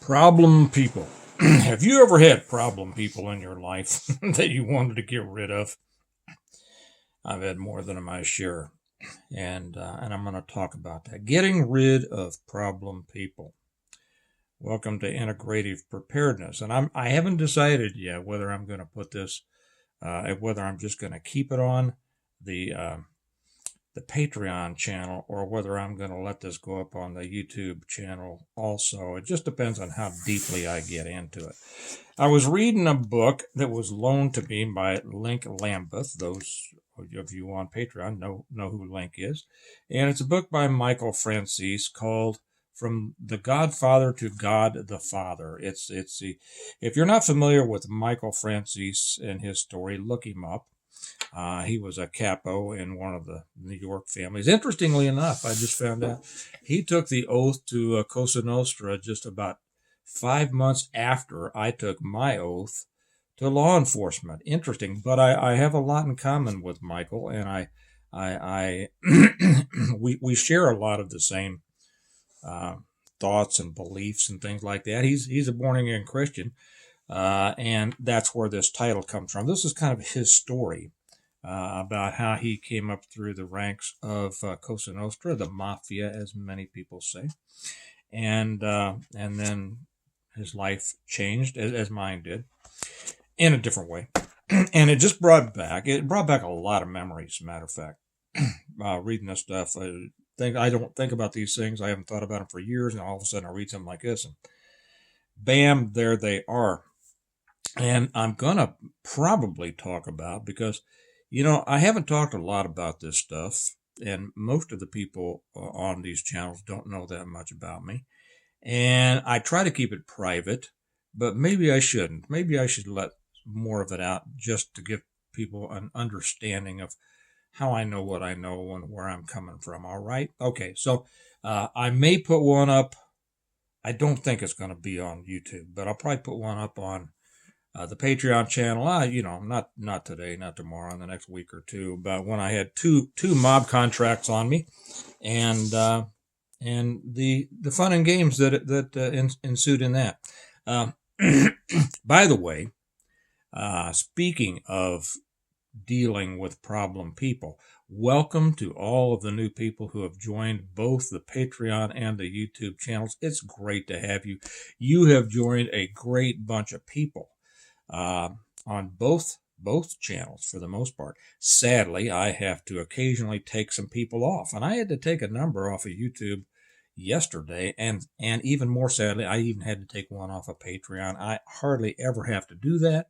Problem people. Have you ever had problem people in your life that you wanted to get rid of? I've had more than my share, and I'm going to talk about that. Getting rid of problem people. Welcome to integrative preparedness, and I haven't decided yet whether I'm going to put this, whether I'm just going to keep it on the Patreon channel, or whether I'm going to let this go up on the YouTube channel also. It just depends on how deeply I get into it. I was reading a book that was loaned to me by Link Lambeth. Those of you on Patreon know who Link is. And it's a book by Michael Francis called From the Godfather to God the Father. If you're not familiar with Michael Francis and his story, look him up. He was a capo in one of the New York families. Interestingly enough, I just found out he took the oath to Cosa Nostra just about 5 months after I took my oath to law enforcement. Interesting, but I have a lot in common with Michael, and I we share a lot of the same thoughts and beliefs and things like that. He's a born again Christian, and that's where this title comes from. This is kind of his story. About how he came up through the ranks of Cosa Nostra, the mafia, as many people say, and then his life changed, as mine did, in a different way, and it brought back a lot of memories. Matter of fact, reading this stuff, I don't think about these things. I haven't thought about them for years, and all of a sudden I read something like this, and bam, there they are. And I'm gonna probably talk about, because I haven't talked a lot about this stuff, and most of the people on these channels don't know that much about me. And I try to keep it private, but maybe I shouldn't. Maybe I should let more of it out just to give people an understanding of how I know what I know and where I'm coming from. All right? Okay, so I may put one up. I don't think it's going to be on YouTube, but I'll probably put one up on the Patreon channel, not today, not tomorrow, in the next week or two, but when I had two mob contracts on me, and the fun and games that ensued in that. By the way, speaking of dealing with problem people, welcome to all of the new people who have joined both the Patreon and the YouTube channels. It's great to have you. You have joined a great bunch of people. On both channels for the most part. Sadly, I have to occasionally take some people off, and I had to take a number off of YouTube yesterday, and even more sadly, I even had to take one off of Patreon. I hardly ever have to do that,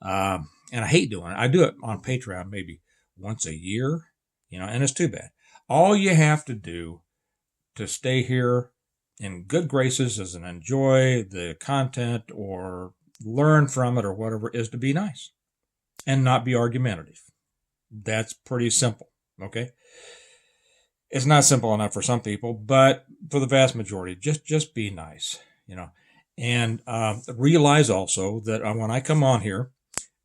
and I hate doing it. I do it on Patreon maybe once a year, and it's too bad. All you have to do to stay here in good graces and enjoy the content or learn from it or whatever is to be nice and not be argumentative. That's pretty simple, okay? It's not simple enough for some people, but for the vast majority, just be nice, and realize also that when I come on here,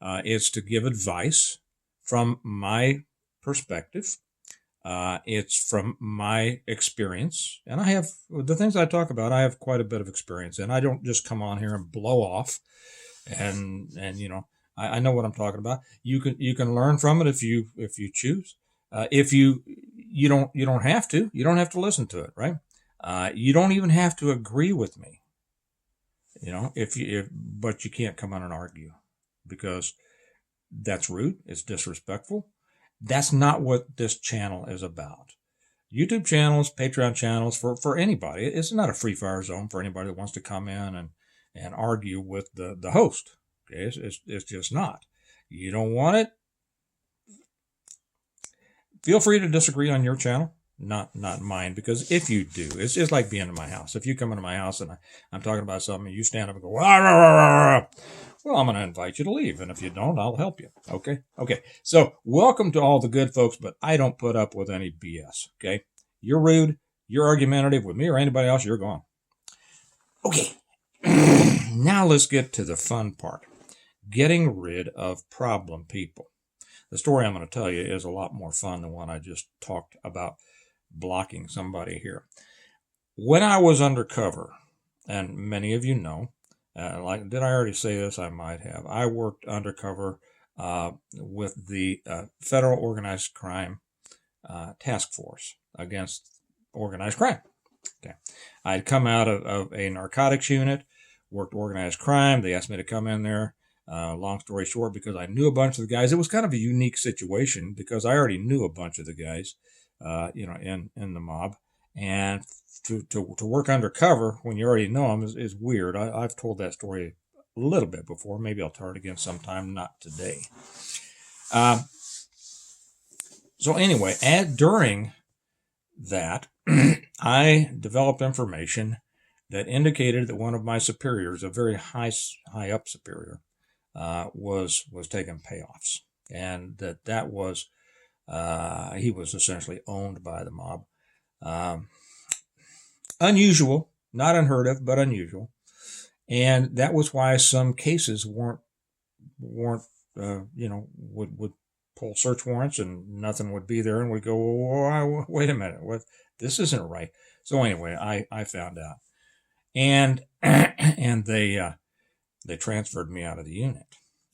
it's to give advice from my perspective. It's from my experience, and I have the things I talk about. I have quite a bit of experience, and I don't just come on here and blow off. And I know what I'm talking about. You can learn from it if you choose. If you don't have to. You don't have to listen to it, right? You don't even have to agree with me. But you can't come on and argue, because that's rude. It's disrespectful. That's not what this channel is about. YouTube channels, Patreon channels, for anybody. It's not a free fire zone for anybody that wants to come in and argue with the host. Okay, it's just not. You don't want it? Feel free to disagree on your channel, not mine, because if you do, it's just like being in my house. If you come into my house and I'm talking about something, and you stand up and go, rah, rah, rah, rah, well, I'm going to invite you to leave, and if you don't, I'll help you. Okay. So welcome to all the good folks, but I don't put up with any BS. Okay, you're rude, you're argumentative with me or anybody else, you're gone. Okay. Now let's get to the fun part. Getting rid of problem people. The story I'm going to tell you is a lot more fun than what I just talked about blocking somebody here. When I was undercover, and many of you know, like, did I already say this? I might have. I worked undercover with the Federal Organized Crime Task Force against organized crime. Okay. I'd come out of a narcotics unit, worked organized crime. They asked me to come in there. Long story short, because I knew a bunch of the guys, it was kind of a unique situation because I already knew a bunch of the guys, in the mob. And to work undercover when you already know them is weird. I've told that story a little bit before. Maybe I'll tell it again sometime, not today. So anyway, during that, I developed information that indicated that one of my superiors, a very high up superior, was taking payoffs, and that was he was essentially owned by the mob. Unusual, not unheard of, but unusual, and that was why some cases weren't would pull search warrants and nothing would be there, and we'd go, well, wait a minute, what? This isn't right. So anyway, I found out, and and they transferred me out of the unit,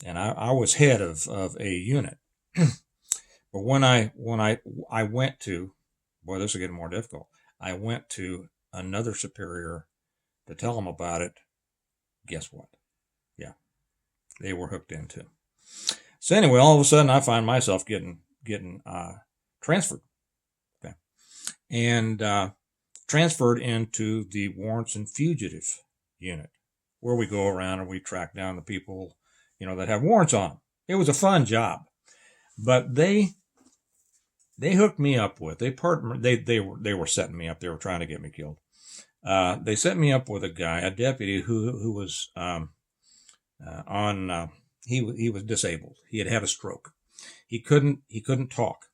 and I was head of a unit. But when I went to, boy, this is getting more difficult. I went to another superior to tell them about it. Guess what? Yeah, they were hooked into. So anyway, all of a sudden, I find myself getting transferred, okay, and transferred into the warrants and fugitive unit, where we go around and we track down the people, that have warrants on them. It was a fun job, but they hooked me up with they were setting me up. They were trying to get me killed. They set me up with a deputy who was on. He was disabled. He had had a stroke. He couldn't talk.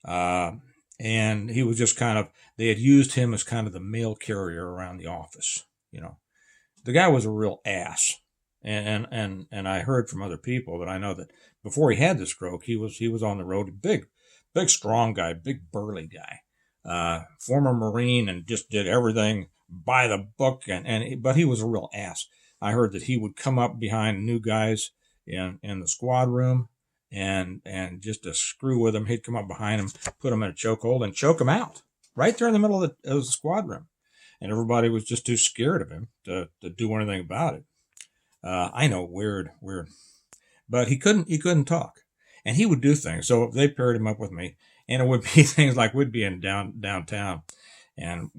And he was just they had used him as kind of the mail carrier around the office. The guy was a real ass. And I heard from other people that I know that before he had the stroke, he was on the road, big, strong guy, big burly guy, former Marine, and just did everything by the book. But he was a real ass. I heard that he would come up behind new guys in the squad room and just to screw with them, he'd come up behind them, put them in a chokehold, and choke them out right there in the middle of the squad room. And everybody was just too scared of him to do anything about it. I know, weird, but he couldn't talk, and he would do things. So they paired him up with me, and it would be things like we'd be in downtown, and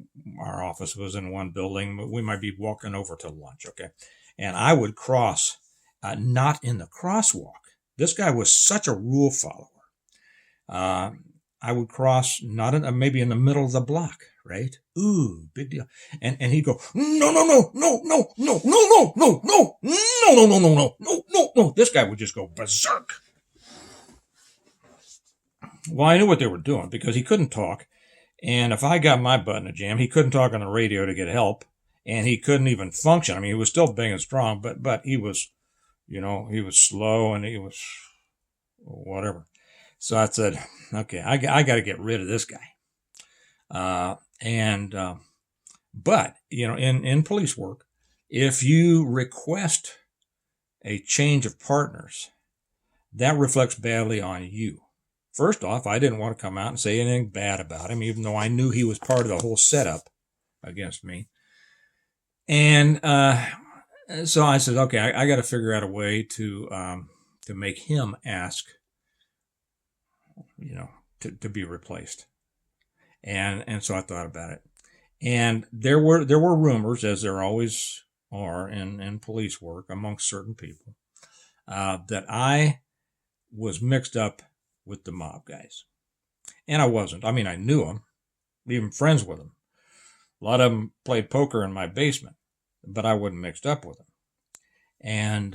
our office was in one building. We might be walking over to lunch, okay, and I would cross, not in the crosswalk. This guy was such a rule follower. I would cross maybe in the middle of the block, right? Ooh, big deal. And he'd go, no. This guy would just go berserk. Well, I knew what they were doing because he couldn't talk. And if I got my butt in a jam, he couldn't talk on the radio to get help. And he couldn't even function. I mean, he was still big and strong, but he was, he was slow and he was whatever. So I said, okay, I got to get rid of this guy. But, in police work, if you request a change of partners, that reflects badly on you. First off, I didn't want to come out and say anything bad about him, even though I knew he was part of the whole setup against me. And so I said, okay, I got to figure out a way to make him ask, to be replaced. And so I thought about it. And there were rumors, as there always are in police work amongst certain people, that I was mixed up with the mob guys. And I wasn't. I mean, I knew them, even friends with them. A lot of them played poker in my basement, but I wasn't mixed up with them. And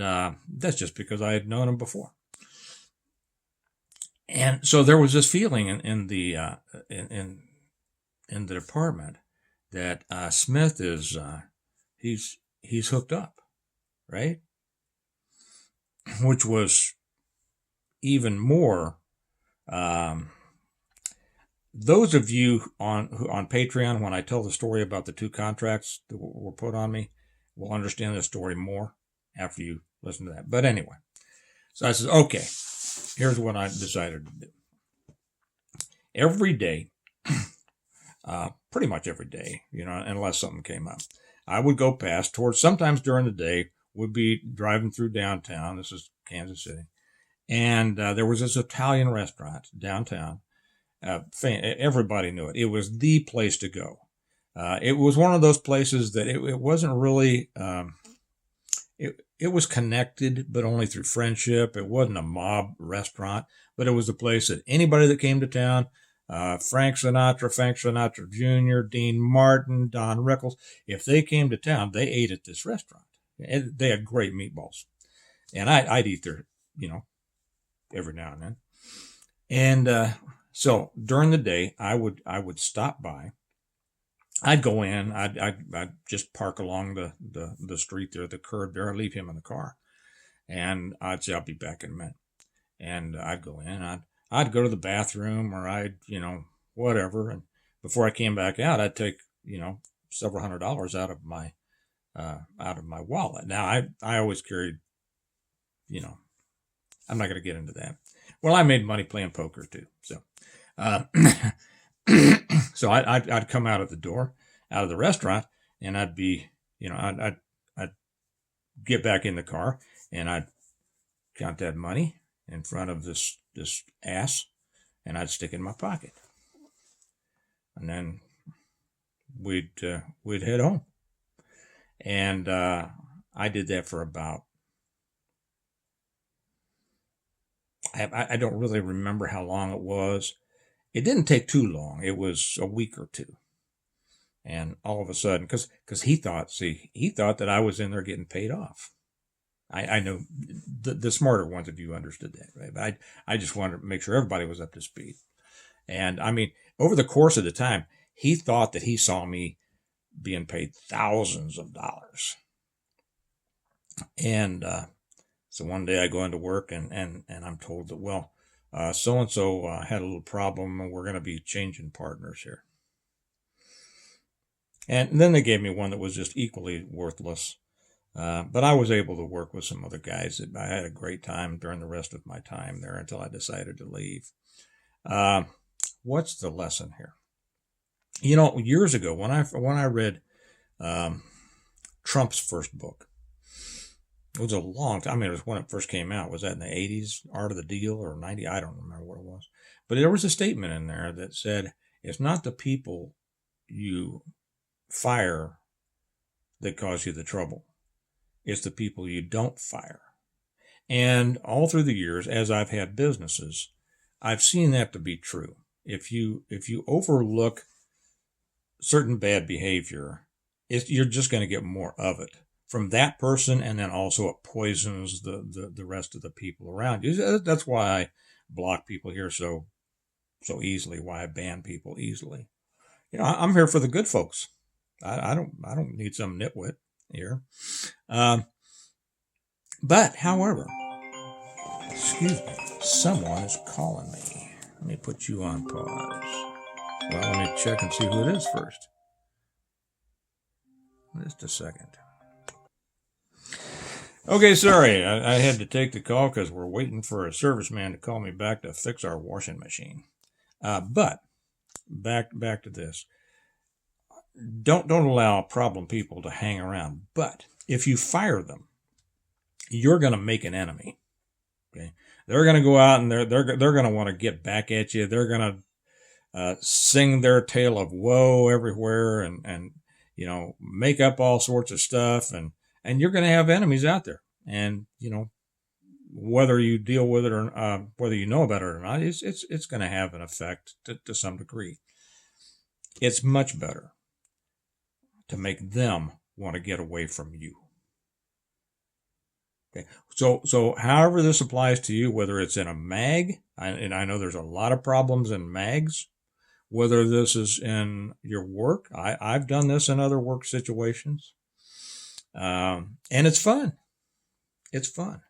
that's just because I had known them before. And so there was this feeling in the department that Smith is he's hooked up, right? Which was even more those of you on Patreon, when I tell the story about the 2 contracts that were put on me, will understand the story more after you listen to that. But anyway, so I said, okay, here's what I decided to do. Every day, pretty much every day, unless something came up, I would go past towards, sometimes during the day, would be driving through downtown. This is Kansas City. And there was this Italian restaurant downtown. Everybody knew it. It was the place to go. It was one of those places that it wasn't really, it was connected, but only through friendship. It wasn't a mob restaurant, but it was a place that anybody that came to town, Frank Sinatra Jr., Dean Martin, Don Rickles, if they came to town, they ate at this restaurant. And they had great meatballs. And I'd eat there, every now and then. And so during the day, I would stop by. I'd go in. I'd just park along the street there, the curb there. I'd leave him in the car, and I'd say I'll be back in a minute. And I'd go in. I'd go to the bathroom, or whatever. And before I came back out, I'd take several $100s out of my wallet. Now I always carried, I'm not going to get into that. Well, I made money playing poker too. So, so I'd come out of the door, out of the restaurant, and I'd be, I'd get back in the car, and I'd count that money in front of this ass, and I'd stick it in my pocket, and then we'd head home, and I did that for about. I don't really remember how long it was. It didn't take too long. It was a week or two. And all of a sudden, because he thought that I was in there getting paid off. I know the smarter ones of you understood that, right? But I just wanted to make sure everybody was up to speed. And I mean, over the course of the time, he thought that he saw me being paid thousands of dollars. And so one day I go into work and I'm told that, well, so-and-so had a little problem and we're going to be changing partners here. And then they gave me one that was just equally worthless. But I was able to work with some other guys. I had a great time during the rest of my time there until I decided to leave. What's the lesson here? Years ago when I read Trump's first book, it was a long time. I mean, it was when it first came out. Was that in the 80s, Art of the Deal, or 90? I don't remember what it was. But there was a statement in there that said, it's not the people you fire that cause you the trouble. It's the people you don't fire. And all through the years, as I've had businesses, I've seen that to be true. If you overlook certain bad behavior, you're just going to get more of it from that person, and then also it poisons the rest of the people around you. That's why I block people here so easily, why I ban people easily. I'm here for the good folks. I don't need some nitwit here. But however, excuse me, someone is calling me. Let me put you on pause. Well, let me check and see who it is first. Just a second. Okay, sorry, I had to take the call because we're waiting for a serviceman to call me back to fix our washing machine. But back to this. Don't allow problem people to hang around. But if you fire them, you're going to make an enemy. Okay, they're going to go out and they're going to want to get back at you. They're going to sing their tale of woe everywhere and make up all sorts of stuff, and you're going to have enemies out there. And whether you deal with it or whether you know about it or not, it's going to have an effect to some degree. It's much better to make them want to get away from you. Okay, so however this applies to you, whether it's in a mag, and I know there's a lot of problems in mags, whether this is in your work, I've done this in other work situations, and it's fun. It's fun.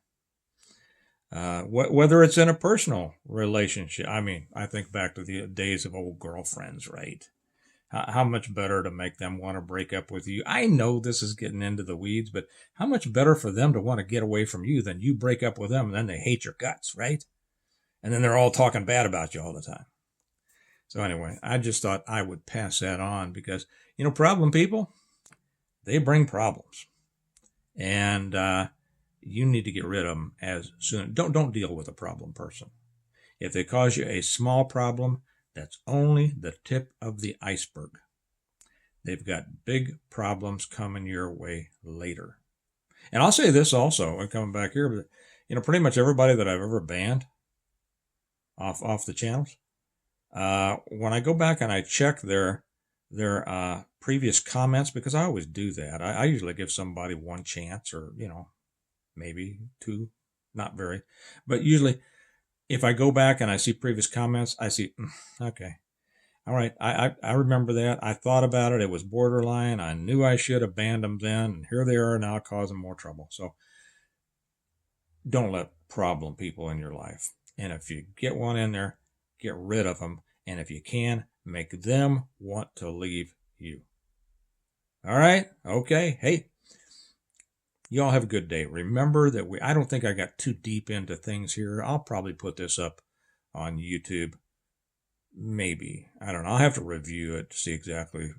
Whether it's in a personal relationship. I mean, I think back to the days of old girlfriends, right? How much better to make them want to break up with you? I know this is getting into the weeds, but how much better for them to want to get away from you than you break up with them and then they hate your guts, right? And then they're all talking bad about you all the time. So anyway, I just thought I would pass that on because, problem people, they bring problems. And you need to get rid of them as soon. Don't deal with a problem person. If they cause you a small problem, that's only the tip of the iceberg. They've got big problems coming your way later. And I'll say this also, and coming back here, but pretty much everybody that I've ever banned off the channels, when I go back and I check their previous comments, because I always do that. I usually give somebody one chance, or maybe two, not very, but usually if I go back and I see previous comments, I see, okay, all right, I remember that. I thought about it. It was borderline. I knew I should have banned them then, and here they are now causing more trouble. So don't let problem people in your life. And if you get one in there, get rid of them. And if you can, make them want to leave you. All right? Okay. Hey, y'all have a good day. Remember that I don't think I got too deep into things here. I'll probably put this up on YouTube. Maybe. I don't know. I'll have to review it to see exactly,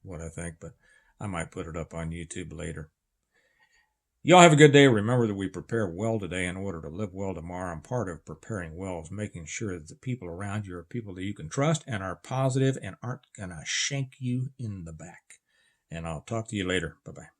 what I think, but I might put it up on YouTube later. Y'all have a good day. Remember that we prepare well today in order to live well tomorrow. And part of preparing well is making sure that the people around you are people that you can trust and are positive and aren't going to shank you in the back. And I'll talk to you later. Bye-bye.